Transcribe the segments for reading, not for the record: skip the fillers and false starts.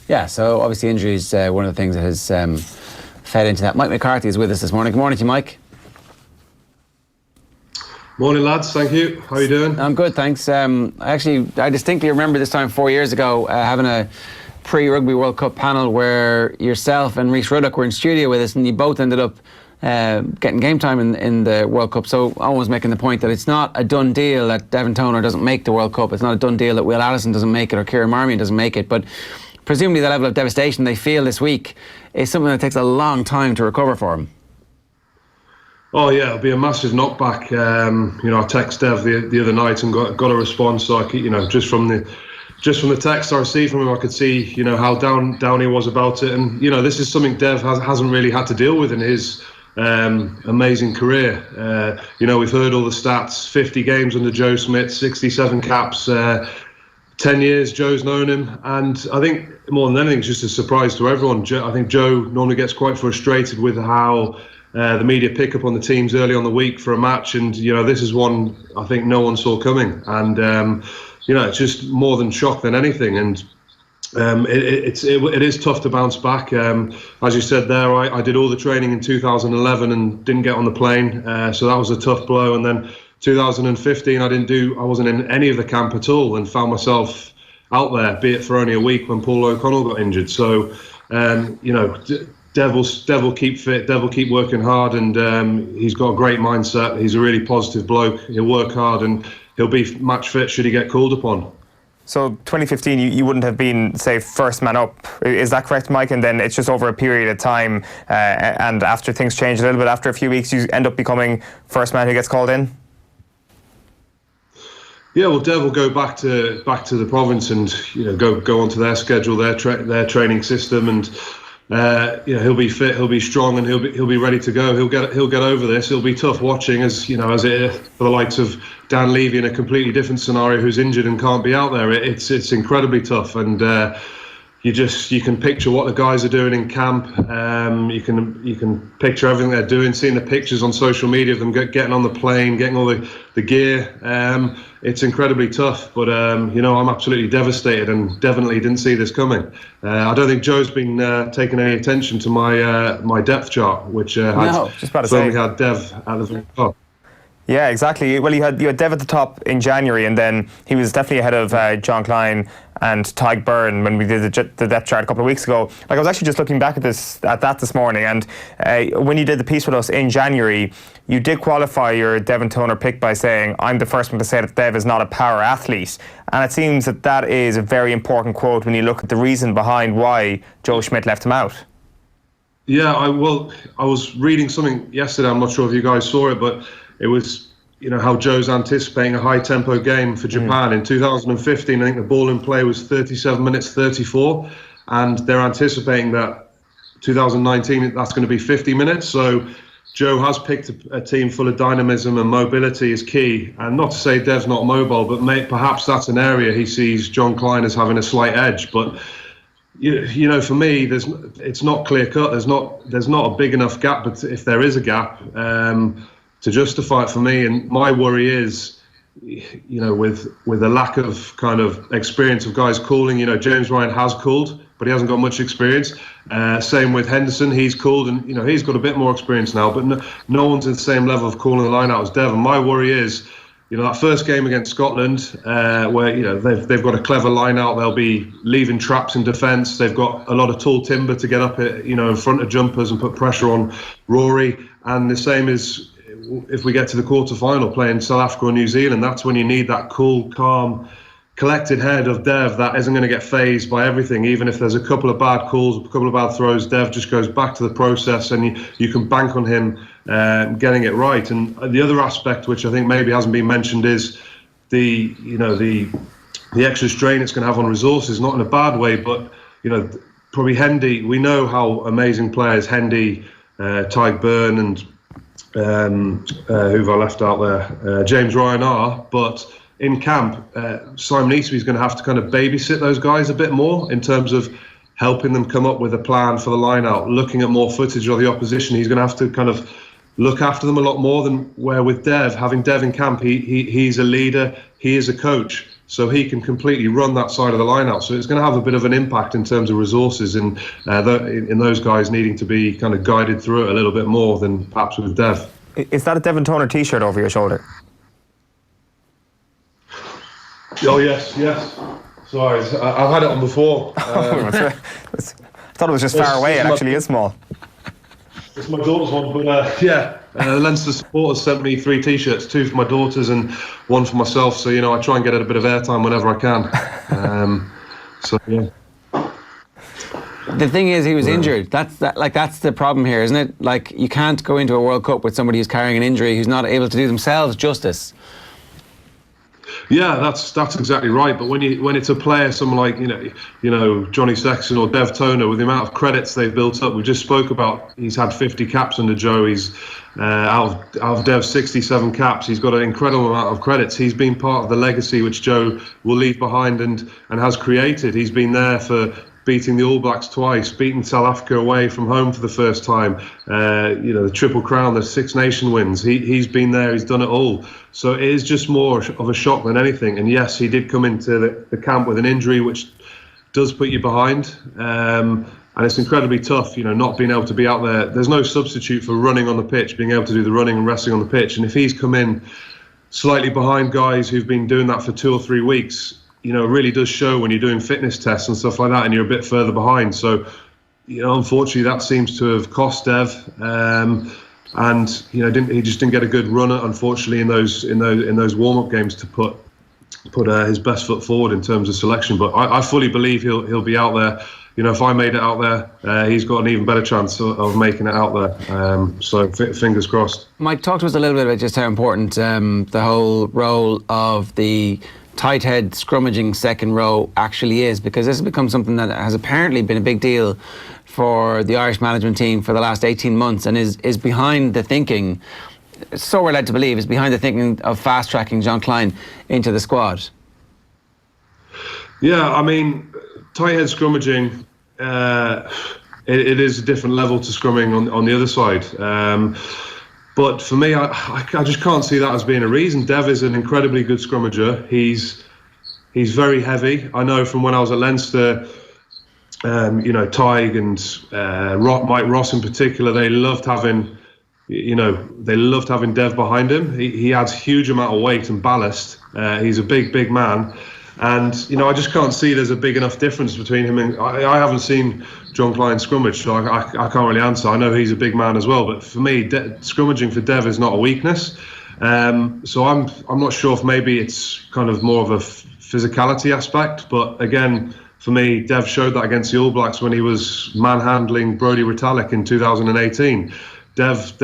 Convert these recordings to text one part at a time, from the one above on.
Yeah, so obviously injury is one of the things that has fed into that. Mike McCarthy is with us this morning. Good morning to you, Mike. Morning, lads. Thank you. How are you doing? I'm good, thanks. I distinctly remember this time 4 years ago having a pre-Rugby World Cup panel where yourself and Rhys Ruddock were in studio with us, and you both ended up getting game time in the World Cup. So I was making the point that it's not a done deal that Devin Toner doesn't make the World Cup. It's not a done deal that Will Allison doesn't make it or Kieran Marmion doesn't make it. But presumably the level of devastation they feel this week is something that takes a long time to recover for them. Oh yeah, it'll be a massive knockback. I texted Dev the other night and got a response. So just from the text I received from him, I could see how down he was about it. And this is something Dev hasn't really had to deal with in his amazing career. We've heard all the stats: 50 games under Joe Smith, 67 caps. 10 years Joe's known him, and I think more than anything, it's just a surprise to everyone. I think Joe normally gets quite frustrated with how the media pick up on the teams early on the week for a match, and this is one I think no one saw coming, and it's just more than shock than anything, and it is tough to bounce back. As you said there, I did all the training in 2011 and didn't get on the plane, so that was a tough blow, and then 2015 I wasn't in any of the camp at all, and found myself out there, be it for only a week, when Paul O'Connell got injured. So Dev will keep fit, Dev will keep working hard, and he's got a great mindset. He's a really positive bloke. He'll work hard and he'll be match fit should he get called upon. So 2015, you wouldn't have been, say, first man up. Is that correct, Mike? And then it's just over a period of time, and after things change a little bit, after a few weeks, you end up becoming first man who gets called in? Yeah, well, Dev will go back to the province and go onto their schedule, their training system, and he'll be fit, he'll be strong, and he'll be ready to go. He'll get over this. It'll be tough watching, as it for the likes of Dan Levy in a completely different scenario, who's injured and can't be out there. It's incredibly tough, and you can picture what the guys are doing in camp. You can picture everything they're doing, seeing the pictures on social media of them getting on the plane, getting all the gear. It's incredibly tough, but I'm absolutely devastated and definitely didn't see this coming. I don't think Joe's been taking any attention to my depth chart, which firmly had Dev at the very top. Yeah, exactly. Well, you had Dev at the top in January, and then he was definitely ahead of John Klein and Tyg Byrne when we did the depth chart a couple of weeks ago. Like, I was actually just looking back at that this morning, and when you did the piece with us in January, you did qualify your Devin Toner pick by saying, "I'm the first one to say that Dev is not a power athlete," and it seems that is a very important quote when you look at the reason behind why Joe Schmidt left him out. Yeah, I was reading something yesterday. I'm not sure if you guys saw it, but it was, how Joe's anticipating a high-tempo game for Japan. In 2015, I think the ball in play was 37 minutes 34, and they're anticipating that 2019, that's going to be 50 minutes. So Joe has picked a team full of dynamism, and mobility is key. And not to say Dev's not mobile, but perhaps that's an area he sees John Klein as having a slight edge. But for me, it's not clear-cut. There's not a big enough gap, but if there is a gap, to justify it for me. And my worry is, with a lack of kind of experience of guys calling, James Ryan has called, but he hasn't got much experience. Same with Henderson, he's called, and he's got a bit more experience now, but no one's at the same level of calling the line out as Devon. My worry is, that first game against Scotland, where they've got a clever line out, they'll be leaving traps in defence. They've got a lot of tall timber to get up, in front of jumpers and put pressure on Rory. And the same is if we get to the quarter-final playing South Africa or New Zealand. That's when you need that cool, calm, collected head of Dev that isn't going to get phased by everything. Even if there's a couple of bad calls, a couple of bad throws, Dev just goes back to the process, and you can bank on him getting it right. And the other aspect, which I think maybe hasn't been mentioned, is the extra strain it's going to have on resources, not in a bad way, but probably Hendy. We know how amazing players Hendy, Tyg Byrne, and who've I left out there, James Ryan are, but in camp, Simon Easterby's going to have to kind of babysit those guys a bit more in terms of helping them come up with a plan for the line out, looking at more footage of the opposition. He's going to have to kind of look after them a lot more than where with Dev, having Dev in camp, he's a leader, he is a coach. so he can completely run that side of the line out. So it's going to have a bit of an impact in terms of resources in those guys needing to be kind of guided through it a little bit more than perhaps with Dev. Is that a Devon Toner t-shirt over your shoulder? Oh yes. Sorry, I've had it on before. I thought it was just far away. It actually is small. It's my daughter's one, but Leinster supporters sent me 3 t-shirts, 2 for my daughters and 1 for myself. So I try and get a bit of airtime whenever I can. So yeah. The thing is, he was injured. That's the problem here, isn't it? Like, you can't go into a World Cup with somebody who's carrying an injury who's not able to do themselves justice. Yeah, that's exactly right. But when it's a player, someone like Johnny Sexton or Dev Toner, with the amount of credits they've built up, we just spoke about. He's had 50 caps under Joe. He's out of Dev's 67 caps. He's got an incredible amount of credits. He's been part of the legacy which Joe will leave behind and has created. He's been there for beating the All Blacks twice, beating South Africa away from home for the first time, the Triple Crown, the Six Nation wins. He's been there, he's done it all. So it is just more of a shock than anything. And yes, he did come into the camp with an injury, which does put you behind. And it's incredibly tough, not being able to be out there. There's no substitute for running on the pitch, being able to do the running and wrestling on the pitch. And if he's come in slightly behind guys who've been doing that for 2 or 3 weeks, it really does show when you're doing fitness tests and stuff like that, and you're a bit further behind. So, unfortunately, that seems to have cost Dev, and he just didn't get a good run, unfortunately, in those warm-up games to put his best foot forward in terms of selection. But I fully believe he'll be out there. If I made it out there, he's got an even better chance of making it out there. So fingers crossed. Mike, talk to us a little bit about just how important the whole role of the tight head scrummaging second row actually is, because this has become something that has apparently been a big deal for the Irish management team for the last 18 months and is behind the thinking, so we're led to believe, is behind the thinking of fast-tracking John Klein into the squad. Yeah, I mean, tight head scrummaging, it is a different level to scrumming on the other side. But for me, I just can't see that as being a reason. Dev is an incredibly good scrummager. He's very heavy. I know from when I was at Leinster, Tig and Mike Ross in particular, they loved having Dev behind him. He adds huge amount of weight and ballast. He's a big man. And, I just can't see there's a big enough difference between him and... I haven't seen John Klein scrummage, so I can't really answer. I know he's a big man as well, but for me, scrummaging for Dev is not a weakness. So I'm not sure if maybe it's kind of more of a physicality aspect, but again, for me, Dev showed that against the All Blacks when he was manhandling Brodie Retallick in 2018. Dev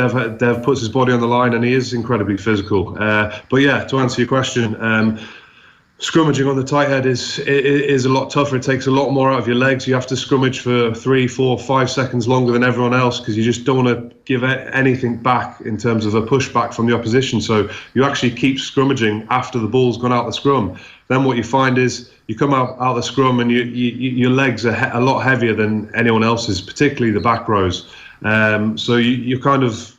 puts his body on the line and he is incredibly physical. But yeah, to answer your question, scrummaging on the tight head is a lot tougher. It takes a lot more out of your legs. You have to scrummage for 3, 4, 5 seconds longer than everyone else because you just don't want to give anything back in terms of a pushback from the opposition. So you actually keep scrummaging after the ball's gone out the scrum. Then what you find is you come out the scrum and your legs are a lot heavier than anyone else's, particularly the back rows. So you are kind of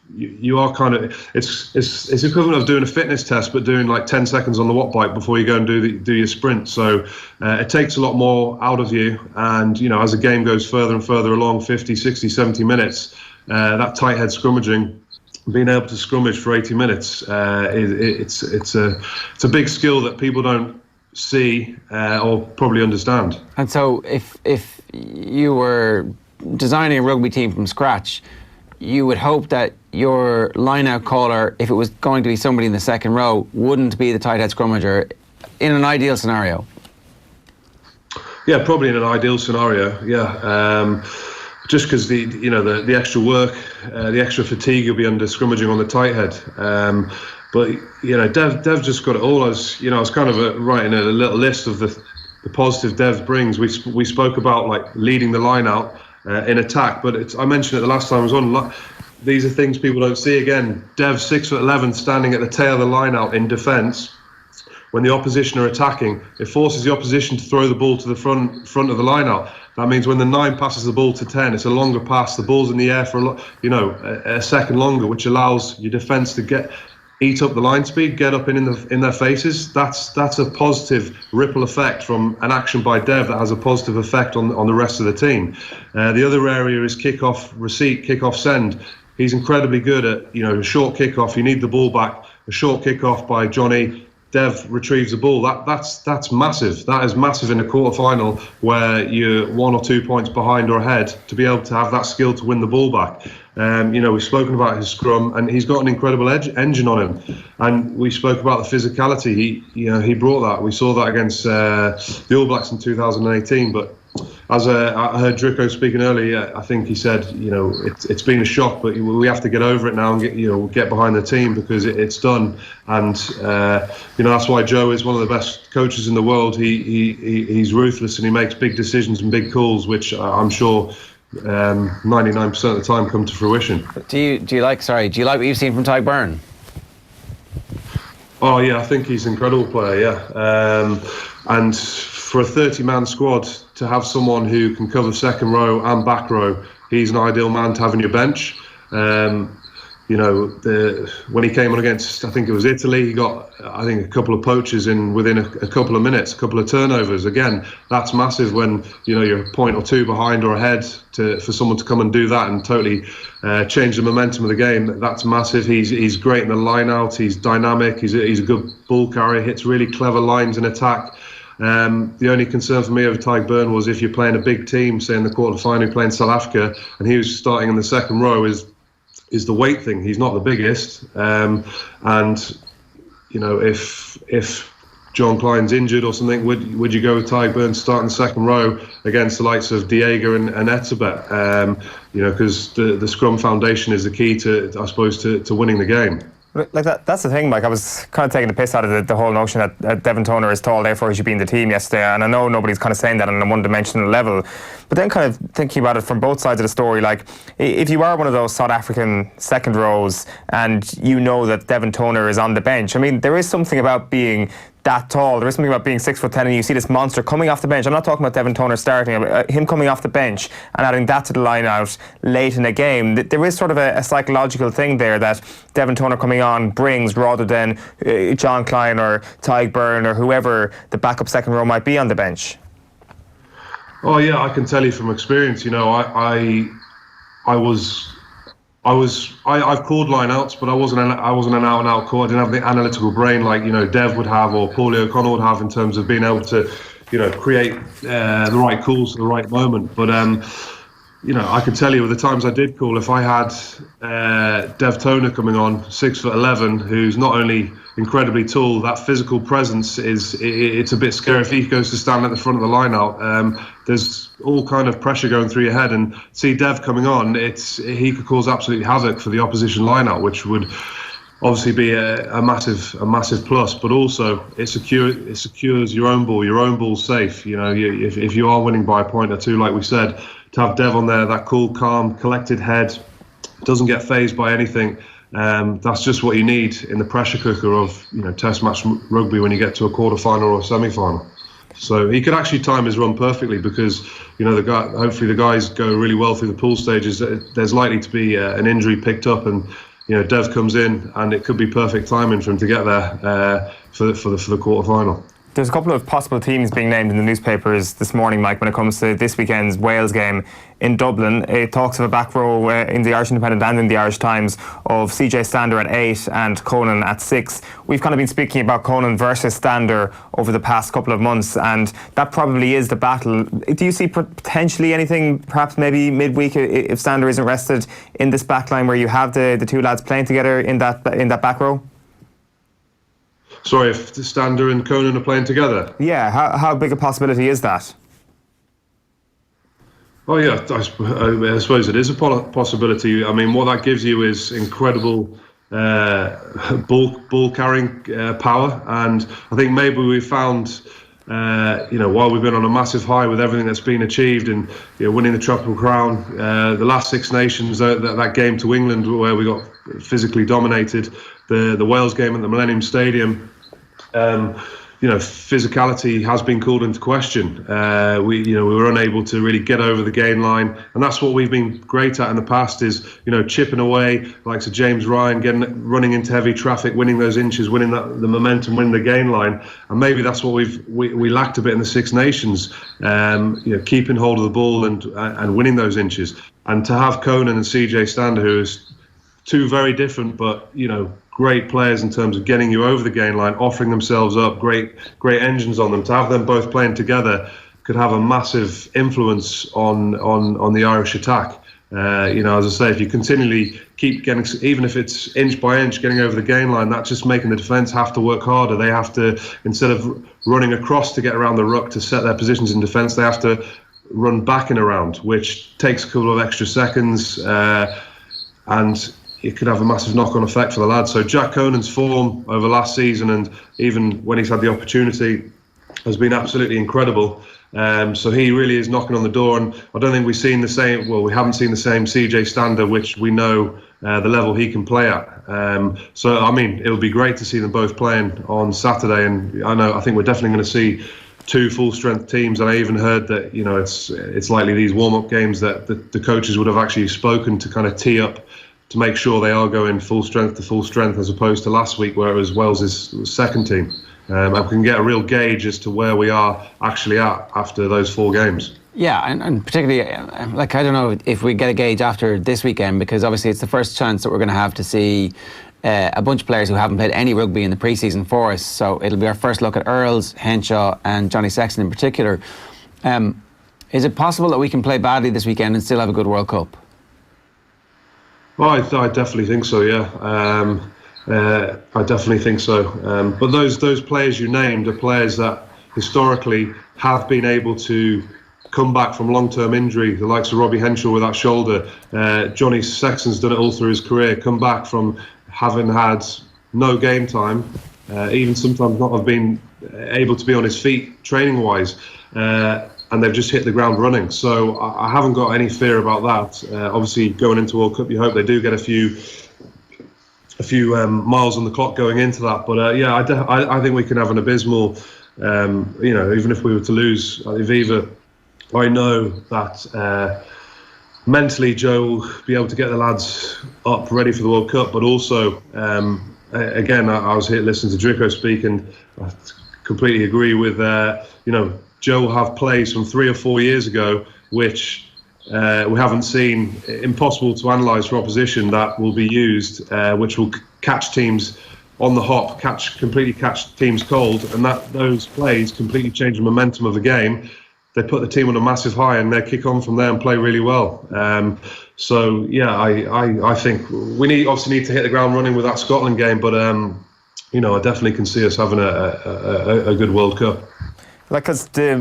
it's equivalent of doing a fitness test but doing like 10 seconds on the watt bike before you go and do your sprint. So it takes a lot more out of you, and as the game goes further and further along, 50, 60, 70 minutes, that tight head scrummaging, being able to scrummage for 80 minutes, it's a big skill that people don't see or probably understand. And so if you were designing a rugby team from scratch, you would hope that your line-out caller, if it was going to be somebody in the second row, wouldn't be the tight head scrummager in an ideal scenario. Yeah, probably in an ideal scenario. Yeah, just because the extra work, the extra fatigue you'll be under scrummaging on the tight head. But Dev just got it all. I was kind of writing a little list of the positive Dev brings. We spoke about like leading the line out in attack, but I mentioned it the last time I was on. These are things people don't see again. Dev 6'11", standing at the tail of the line out in defence. When the opposition are attacking, it forces the opposition to throw the ball to the front of the line out. That means when the 9 passes the ball to 10, it's a longer pass. The ball's in the air for a second longer, which allows your defence to eat up the line speed, get up in their faces. That's a positive ripple effect from an action by Dev that has a positive effect on the rest of the team. The other area is kickoff receipt, kickoff send. He's incredibly good at, a short kickoff. You need the ball back. A short kickoff by Johnny. Dev retrieves the ball. That's massive. That is massive in a quarterfinal where you're 1 or 2 points behind or ahead, to be able to have that skill to win the ball back. We've spoken about his scrum, and he's got an incredible engine on him. And we spoke about the physicality. He brought that. We saw that against the All Blacks in 2018. But as I heard Drico speaking earlier, I think he said, it's been a shock, but we have to get over it now and get behind the team, because it's done. And that's why Joe is one of the best coaches in the world. He's ruthless, and he makes big decisions and big calls, which I'm sure 99% of the time come to fruition. Do you like what you've seen from Ty Byrne? Oh yeah, I think he's an incredible player. Yeah, and for a 30-man squad to have someone who can cover second row and back row, he's an ideal man to have on your bench. When he came on against, I think it was Italy, he got, a couple of poachers in within a couple of minutes, a couple of turnovers. Again, that's massive when, you're a point or two behind or ahead, for someone to come and do that and totally change the momentum of the game. That's massive. He's great in the line out. He's dynamic. He's a good ball carrier, hits really clever lines in attack. The only concern for me over Ty Byrne was if you're playing a big team, say in the quarterfinal, playing South Africa, and he was starting in the second row, is the weight thing. He's not the biggest, if John Klein's injured or something, would you go with Ty Byrne starting the second row against the likes of Diego and Etzebeth? Because the scrum foundation is the key to, I suppose, to winning the game. Like that's the thing, Mike. I was kind of taking the piss out of the whole notion that Devon Toner is tall, therefore he should be in the team yesterday. And I know nobody's kind of saying that on a one-dimensional level. But then kind of thinking about it from both sides of the story, like if you are one of those South African second rows and that Devon Toner is on the bench, I mean, there is something about being that tall. There is something about being 6'10", and you see this monster coming off the bench. I'm not talking about Devon Toner starting, but him coming off the bench and adding that to the line out late in a game. There is sort of a psychological thing there that Devon Toner coming on brings, rather than John Klein or Ty Byrne or whoever the backup second row might be on the bench. Oh yeah, I can tell you from experience. I've called lineouts, but I wasn't an out-and-out call. I didn't have the analytical brain like Dev would have or Paulie O'Connell would have in terms of being able to create the right calls at the right moment. But I can tell you with the times I did call, if I had Dev Toner coming on, 6'11", who's not only incredibly tall, that physical presence it's a bit scary if he goes to stand at the front of the line out. There's all kind of pressure going through your head, and see Dev coming on, he could cause absolute havoc for the opposition line out, which would obviously be a massive plus. But also it secures your own ball. Your own ball's safe. If you are winning by a point or two, like we said, to have Dev on there, that cool, calm, collected head, doesn't get fazed by anything. That's just what you need in the pressure cooker of Test match rugby when you get to a quarter-final or a semi-final. So he could actually time his run perfectly, because hopefully the guys go really well through the pool stages. There's likely to be an injury picked up, and Dev comes in, and it could be perfect timing for him to get there for the quarter-final. There's a couple of possible teams being named in the newspapers this morning, Mike, when it comes to this weekend's Wales game in Dublin. It talks of a back row in the Irish Independent and in the Irish Times of CJ Stander at 8 and Conan at 6. We've kind of been speaking about Conan versus Stander over the past couple of months, and that probably is the battle. Do you see potentially anything, perhaps maybe midweek, if Stander isn't rested, in this back line where you have the two lads playing together in that back row? Sorry, if Stander and Conan are playing together? Yeah, how big a possibility is that? Oh yeah, I suppose it is a possibility. I mean, what that gives you is incredible ball carrying power, and I think maybe we found, while we've been on a massive high with everything that's been achieved and winning the Triple Crown, the last Six Nations, that game to England where we got physically dominated, the Wales game at the Millennium Stadium. physicality has been called into question. We were unable to really get over the gain line, and that's what we've been great at in the past, is chipping away, like Sir James Ryan, running into heavy traffic, winning those inches, winning the momentum, winning the gain line. And maybe that's what we lacked a bit in the Six Nations, keeping hold of the ball and winning those inches. And to have Conan and CJ Stander, who is two very different but great players in terms of getting you over the gain line, offering themselves up, great engines on them. To have them both playing together could have a massive influence on the Irish attack. As I say, if you continually keep getting, even if it's inch by inch, getting over the gain line, that's just making the defence have to work harder. They have to, instead of running across to get around the ruck to set their positions in defence, they have to run back and around, which takes a couple of extra seconds, and it could have a massive knock-on effect for the lads. So Jack Conan's form over last season, and even when he's had the opportunity, has been absolutely incredible. So he really is knocking on the door, and I don't think we haven't seen the same CJ Stander, which we know the level he can play at. So I mean, it'll be great to see them both playing on Saturday, and I think we're definitely going to see two full-strength teams. And I even heard that it's likely these warm-up games that the coaches would have actually spoken to kind of tee up to make sure they are going full strength to full strength, as opposed to last week where it was Wales's second team. And we can get a real gauge as to where we are actually at after those 4 games. Yeah, and particularly, I don't know if we get a gauge after this weekend, because obviously it's the first chance that we're going to have to see a bunch of players who haven't played any rugby in the pre-season for us. So it'll be our first look at Earls, Henshaw and Johnny Sexton in particular. Is it possible that we can play badly this weekend and still have a good World Cup? Well, I definitely think so, yeah. I definitely think so. But those players you named are players that historically have been able to come back from long-term injury, the likes of Robbie Henshaw with that shoulder. Johnny Sexton's done it all through his career, come back from having had no game time, even sometimes not have been able to be on his feet training-wise. And they've just hit the ground running. So I haven't got any fear about that. Obviously, going into World Cup, you hope they do get a few miles on the clock going into that. But I think we can have an abysmal, even if we were to lose Aviva, I know that mentally Joe will be able to get the lads up ready for the World Cup. But also, again, I was here listening to Drico speak, and I completely agree with, Joe will have plays from 3 or 4 years ago, which we haven't seen, impossible to analyse for opposition, that will be used, which will catch teams on the hop, completely catch teams cold, and those plays completely change the momentum of the game. They put the team on a massive high, and they kick on from there and play really well. I think we obviously need to hit the ground running with that Scotland game, but I definitely can see us having a good World Cup. Because the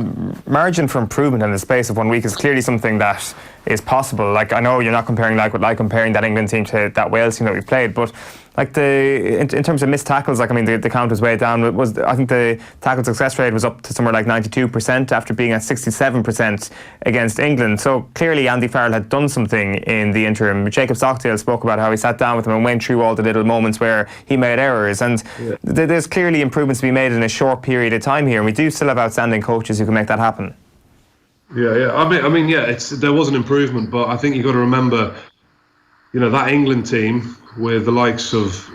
margin for improvement in the space of 1 week is clearly something that is possible. I know you're not comparing comparing that England team to that Wales team that we played, but in terms of missed tackles, the count was way down. I think the tackle success rate was up to somewhere like 92% after being at 67% against England. So clearly Andy Farrell had done something in the interim. Jacob Stockdale spoke about how he sat down with him and went through all the little moments where he made errors, and there's clearly improvements to be made in a short period of time here, and we do still have outstanding coaches who can make that happen. There was an improvement, but I think you've got to remember, that England team with the likes of,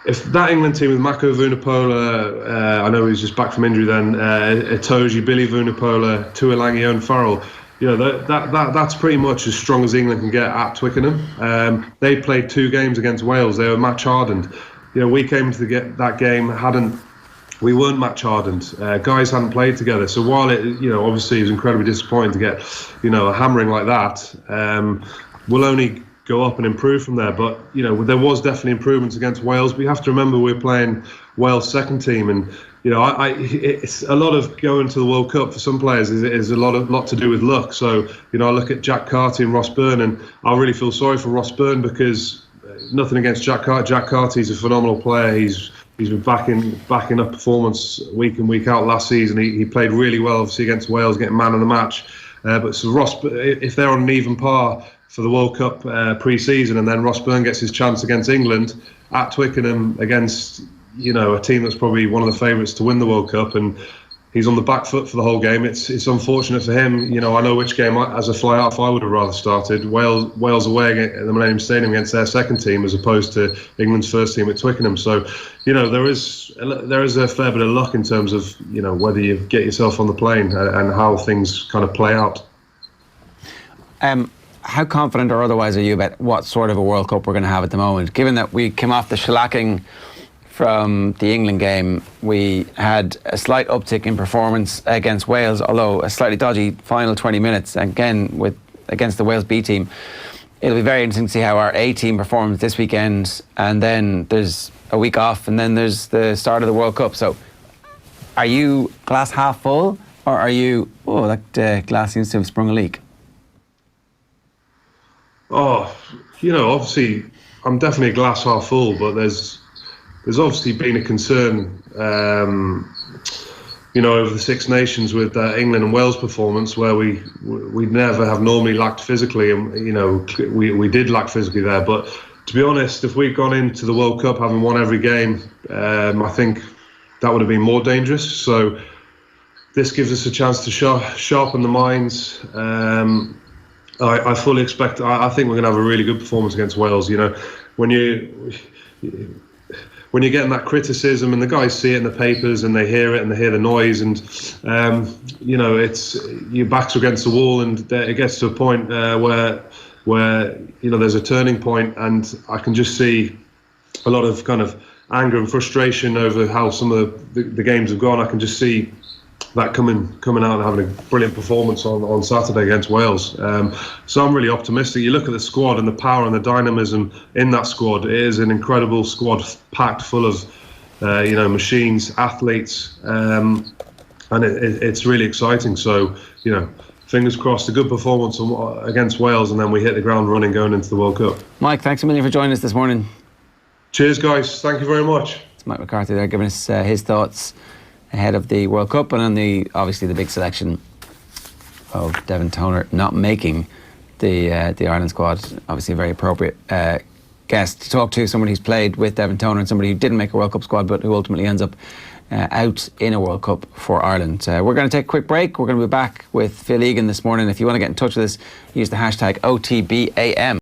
if that England team with Mako Vunipola, I know he's just back from injury then, Itoje, Billy Vunipola, Tuilagi and Farrell, that's pretty much as strong as England can get at Twickenham. They played 2 games against Wales. They were match hardened. We came to that game, we weren't match hardened. Guys hadn't played together. So while it, obviously it was incredibly disappointing to get, a hammering like that, we'll only go up and improve from there. But, there was definitely improvements against Wales. But you have to remember we're playing Wales' second team. And, it's a lot of going to the World Cup for some players is a lot to do with luck. So, I look at Jack Carty and Ross Byrne, and I really feel sorry for Ross Byrne, because nothing against Jack Carty. Jack Carty's a phenomenal player. He's been backing up performance week in, week out last season. He played really well, obviously, against Wales, getting man of the match. But so Ross, if they're on an even par for the World Cup pre-season, and then Ross Byrne gets his chance against England at Twickenham against, a team that's probably one of the favourites to win the World Cup, and he's on the back foot for the whole game. It's unfortunate for him. I know which game as a fly half I would have rather started. Wales away at the Millennium Stadium against their second team as opposed to England's first team at Twickenham. So, there is a fair bit of luck in terms of whether you get yourself on the plane and how things kind of play out. How confident or otherwise are you about what sort of a World Cup we're going to have at the moment? Given that we came off the shellacking from the England game, we had a slight uptick in performance against Wales, although a slightly dodgy final 20 minutes, again against the Wales B team. It'll be very interesting to see how our A team performs this weekend, and then there's a week off, and then there's the start of the World Cup. So are you glass half full, or are you, that glass seems to have sprung a leak? Obviously, I'm definitely a glass half full, but there's obviously been a concern, over the Six Nations with England and Wales performance, where we never have normally lacked physically, and we did lack physically there. But to be honest, if we'd gone into the World Cup having won every game, I think that would have been more dangerous. So this gives us a chance to sharpen the minds. I fully expect. I think we're going to have a really good performance against Wales. When you're getting that criticism, and the guys see it in the papers, and they hear it, and they hear the noise, and it's your backs against the wall, and it gets to a point where there's a turning point, and I can just see a lot of kind of anger and frustration over how some of the games have gone. I can just see that coming out and having a brilliant performance on Saturday against Wales. So I'm really optimistic. You look at the squad and the power and the dynamism in that squad. It is an incredible squad packed full of machines, athletes, and it's really exciting. So fingers crossed, a good performance against Wales, and then we hit the ground running going into the World Cup. Mike, thanks a million for joining us this morning. Cheers, guys. Thank you very much. It's Mike McCarthy there giving us his thoughts ahead of the World Cup, and on obviously the big selection of Devin Toner not making the Ireland squad. Obviously a very appropriate guest to talk to, somebody who's played with Devin Toner and somebody who didn't make a World Cup squad but who ultimately ends up out in a World Cup for Ireland. We're going to take a quick break. We're going to be back with Phil Egan this morning. If you want to get in touch with us, use the hashtag OTB AM.